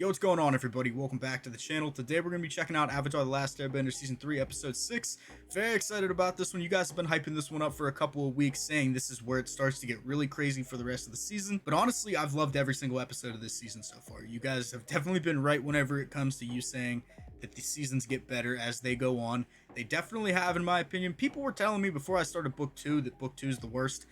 Yo, what's going on, everybody? Welcome back to the channel. Today we're going to be checking out Avatar: The Last Airbender Season 3, Episode 6. Very excited about this one. You guys have been hyping this one up for a couple of weeks, saying this is where it starts to get really crazy for the rest of the season. But honestly, I've loved every single episode of this season so far. You guys have definitely been right whenever it comes to you saying that the seasons get better as they go on. They definitely have, in my opinion. People were telling me before I started Book 2 that Book 2 is the worst.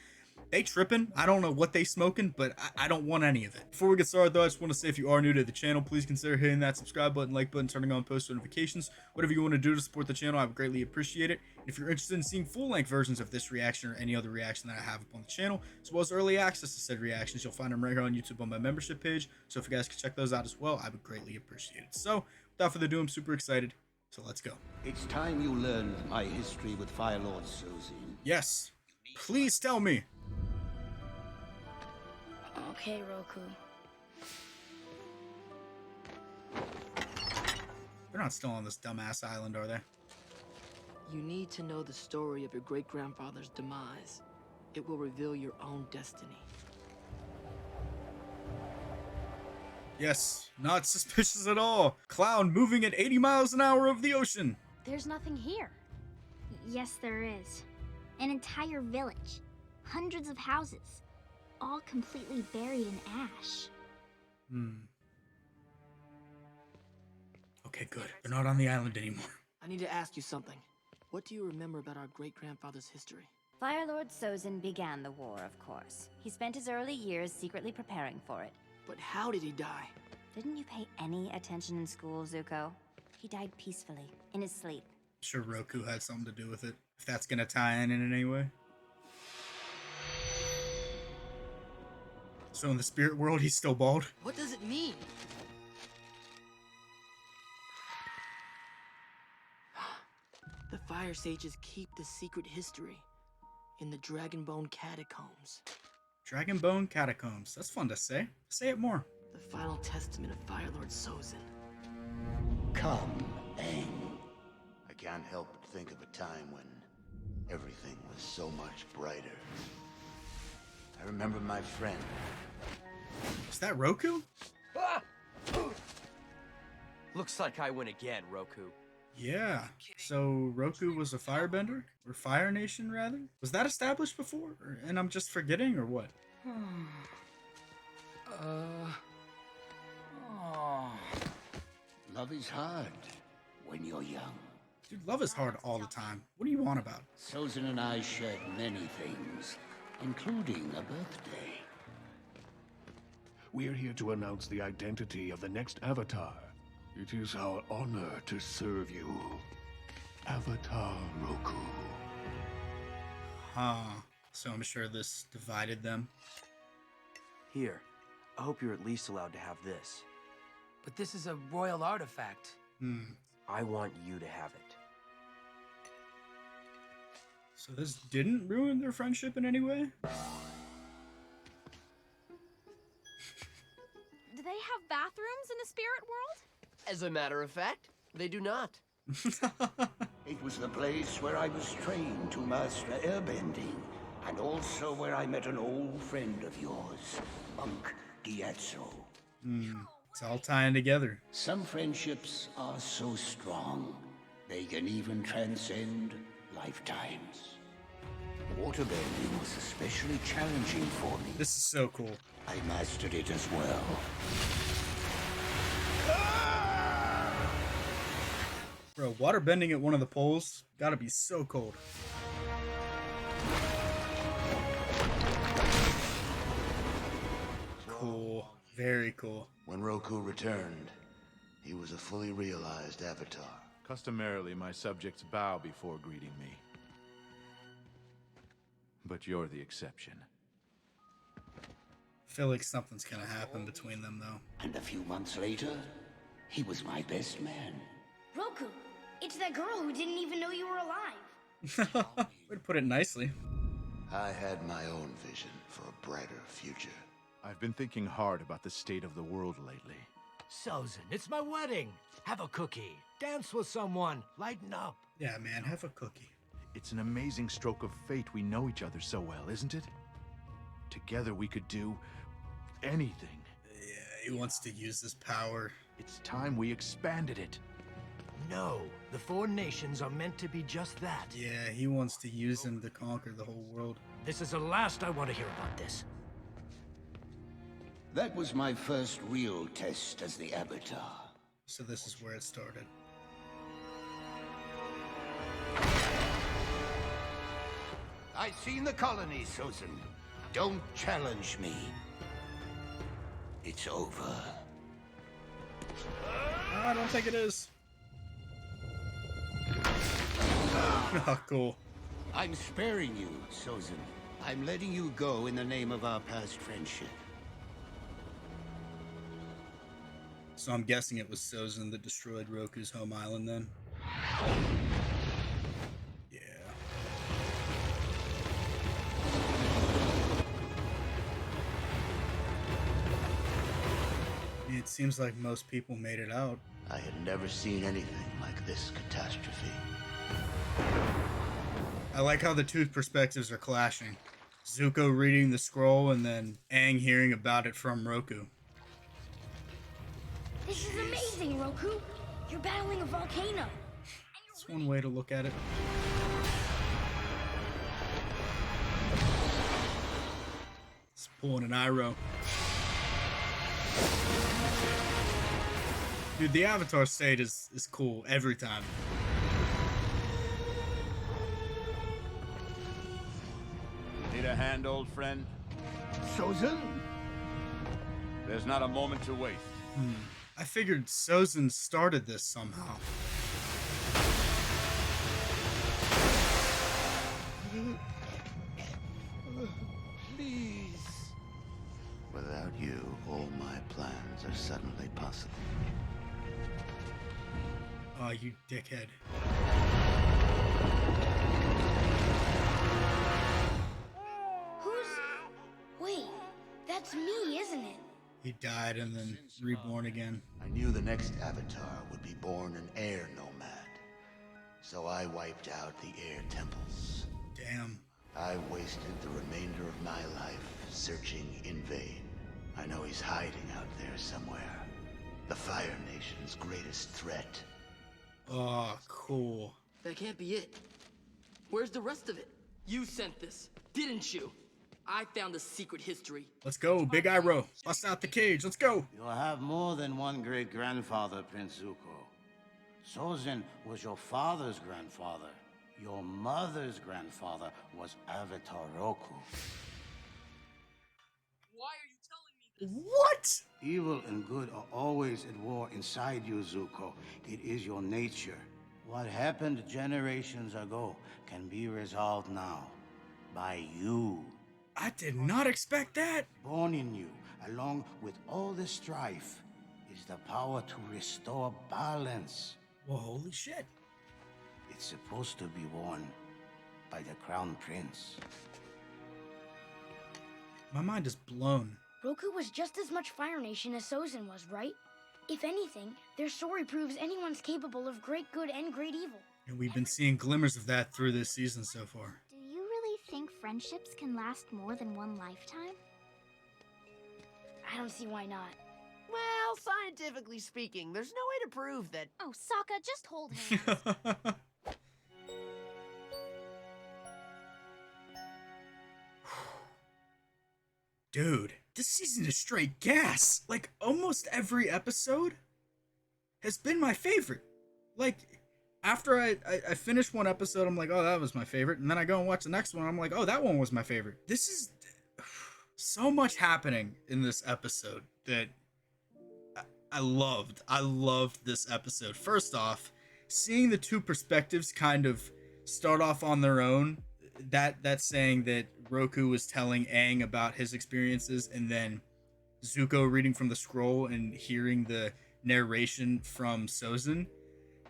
They tripping. I don't know what they smoking, but I don't want any of it. Before we get started though, I just want to say if you are new to the channel, please consider hitting that subscribe button, like button, turning on post notifications. Whatever you want to do to support the channel, I would greatly appreciate it. And if you're interested in seeing full-length versions of this reaction or any other reaction that I have up on the channel, as well as early access to said reactions, you'll find them right here on YouTube on my membership page. So if you guys could check those out as well, I would greatly appreciate it. So without further ado, I'm super excited. So let's go. It's time you learned my history with Fire Lord Sozin. Yes. Please tell me. Okay, Roku. They're not still on this dumbass island, are they? You need to know the story of your great-grandfather's demise. It will reveal your own destiny. Yes, not suspicious at all. Clown moving at 80 miles an hour over the ocean. There's nothing here. Yes, there is. An entire village. Hundreds of houses. All completely buried in ash. Okay, good. They're not on the island anymore. I need to ask you something. What do you remember about our great-grandfather's history? Fire Lord Sozin began the war, of course. He spent his early years secretly preparing for it. But how did he die? Didn't you pay any attention in school, Zuko? He died peacefully, in his sleep. Sure Roku had something to do with it, if that's gonna tie in any way. So in the spirit world, he's still bald? What does it mean? The Fire Sages keep the secret history in the Dragonbone Catacombs. Dragonbone Catacombs. That's fun to say. Say it more. The final testament of Fire Lord Sozin. Come, Aang. I can't help but think of a time when everything was so much brighter. I remember my friend. Is that Roku? Ah! Looks like I win again, Roku. Yeah. So Roku was a firebender? Or Fire Nation, rather? Was that established before? And I'm just forgetting, or what? Love is hard when you're young. Dude, love is hard all the time. What do you want about? Sozin and I shared many things, including a birthday. We're here to announce the identity of the next Avatar. It is our honor to serve you. Avatar Roku. Huh. So I'm sure this divided them. Here, I hope you're at least allowed to have this. But this is a royal artifact. I want you to have it. So this didn't ruin their friendship in any way? Do they have bathrooms in the spirit world? As a matter of fact, they do not. It was the place where I was trained to master airbending, and also where I met an old friend of yours, Monk Diazzo. It's all tying together. Some friendships are so strong, they can even transcend lifetimes. Waterbending was especially challenging for me. This is so cool. I mastered it as well. Bro, water bending at one of the poles gotta be so cold. Cool. Very cool. When Roku returned, he was a fully realized avatar. Customarily, my subjects bow before greeting me. But you're the exception. I feel like something's gonna happen between them, though. And a few months later, he was my best man. Roku, it's that girl who didn't even know you were alive. Way to put it nicely. I had my own vision for a brighter future. I've been thinking hard about the state of the world lately. Sozin, it's my wedding. Have a cookie. Dance with someone. Lighten up. Yeah, man, have a cookie. It's an amazing stroke of fate we know each other so well, isn't it? Together we could do anything. He wants to use this power. It's time we expanded it. No, the four nations are meant to be just that. Yeah, he wants to use him to conquer the whole world. This is the last I want to hear about this. That was my first real test as the Avatar. So this is where it started. I've seen the colony, Sozin. Don't challenge me. It's over. I don't think it is. Oh, cool. I'm sparing you, Sozin. I'm letting you go in the name of our past friendship. So I'm guessing it was Sozin that destroyed Roku's home island then. Yeah. It seems like most people made it out. I had never seen anything like this catastrophe. I like how the two perspectives are clashing. Zuko reading the scroll and then Aang hearing about it from Roku. This is amazing, Roku. You're battling a volcano. That's one way to look at it. It's pulling an Iroh. Dude, the Avatar state is cool every time. Need a hand, old friend? Sozin? There's not a moment to waste. I figured Sozin started this somehow. Please. Without you, all my plans are suddenly possible. Oh, you dickhead. Wait, that's me, isn't it? He died and then reborn again. I knew the next Avatar would be born an air nomad. So I wiped out the air temples. Damn. I wasted the remainder of my life searching in vain. I know he's hiding out there somewhere. The Fire Nation's greatest threat. Oh, cool. That can't be it. Where's the rest of it? You sent this, didn't you? I found the secret history. Let's go, Big Iroh. Bust out the cage. Let's go. You'll have more than one great-grandfather, Prince Zuko. Sozin was your father's grandfather. Your mother's grandfather was Avatar Roku. Why are you telling me this? What? Evil and good are always at war inside you, Zuko. It is your nature. What happened generations ago can be resolved now. By you. I did not expect that. Born in you, along with all the strife, is the power to restore balance. Well, holy shit. It's supposed to be won by the Crown Prince. My mind is blown. Roku was just as much Fire Nation as Sozin was, right? If anything, their story proves anyone's capable of great good and great evil. And we've been seeing glimmers of that through this season so far. Do you really think friendships can last more than one lifetime? I don't see why not. Well, scientifically speaking, there's no way to prove that. Oh, Sokka, just hold hands. Dude, this season is straight gas. Like, almost every episode has been my favorite. Like, after I finish one episode, I'm like, oh, that was my favorite. And then I go and watch the next one, I'm like, oh, that one was my favorite. This is so much happening in this episode that I loved. I loved this episode. First off, seeing the two perspectives kind of start off on their own, that's saying that Roku was telling Aang about his experiences, and then Zuko reading from the scroll and hearing the narration from Sozin.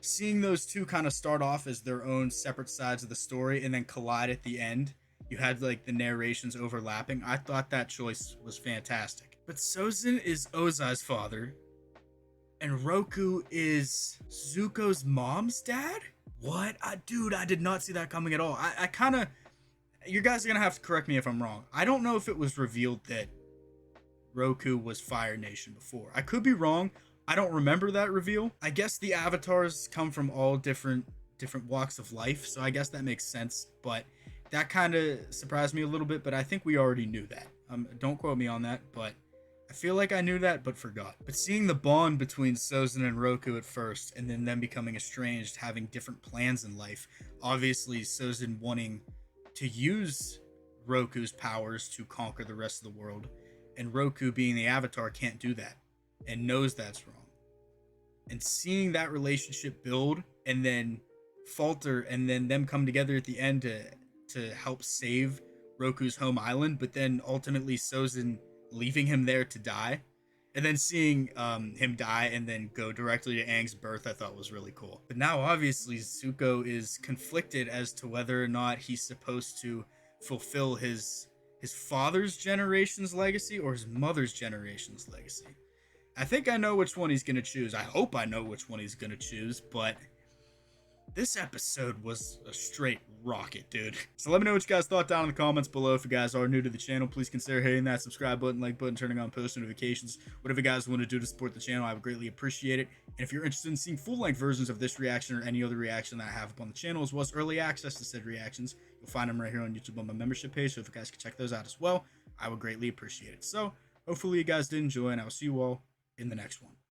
Seeing those two kind of start off as their own separate sides of the story and then collide at the end. You had like the narrations overlapping. I thought that choice was fantastic. But Sozin is Ozai's father, and Roku is Zuko's mom's dad? What? Dude, I did not see that coming at all. I kind of... You guys are going to have to correct me if I'm wrong. I don't know if it was revealed that Roku was Fire Nation before. I could be wrong. I don't remember that reveal. I guess the avatars come from all different walks of life, so I guess that makes sense, but that kind of surprised me a little bit, but I think we already knew that. Don't quote me on that, but I feel like I knew that, but forgot. But seeing the bond between Sozin and Roku at first, and then them becoming estranged, having different plans in life, obviously Sozin wanting to use Roku's powers to conquer the rest of the world, and Roku being the Avatar can't do that, and knows that's wrong. And seeing that relationship build, and then falter, and then them come together at the end to help save Roku's home island, but then ultimately Sozin leaving him there to die, and then seeing him die and then go directly to Aang's birth, I thought was really cool. But now obviously Zuko is conflicted as to whether or not he's supposed to fulfill his father's generation's legacy or his mother's generation's legacy. I think I know which one he's going to choose. I hope I know which one he's going to choose, but this episode was a straight rocket, dude. So let me know what you guys thought down in the comments below. If you guys are new to the channel, please consider hitting that subscribe button, like button, turning on post notifications. Whatever you guys want to do to support the channel, I would greatly appreciate it. And if you're interested in seeing full-length versions of this reaction or any other reaction that I have up on the channel, as well as early access to said reactions, you'll find them right here on YouTube on my membership page. So if you guys could check those out as well, I would greatly appreciate it. So hopefully you guys did enjoy, and I will see you all in the next one.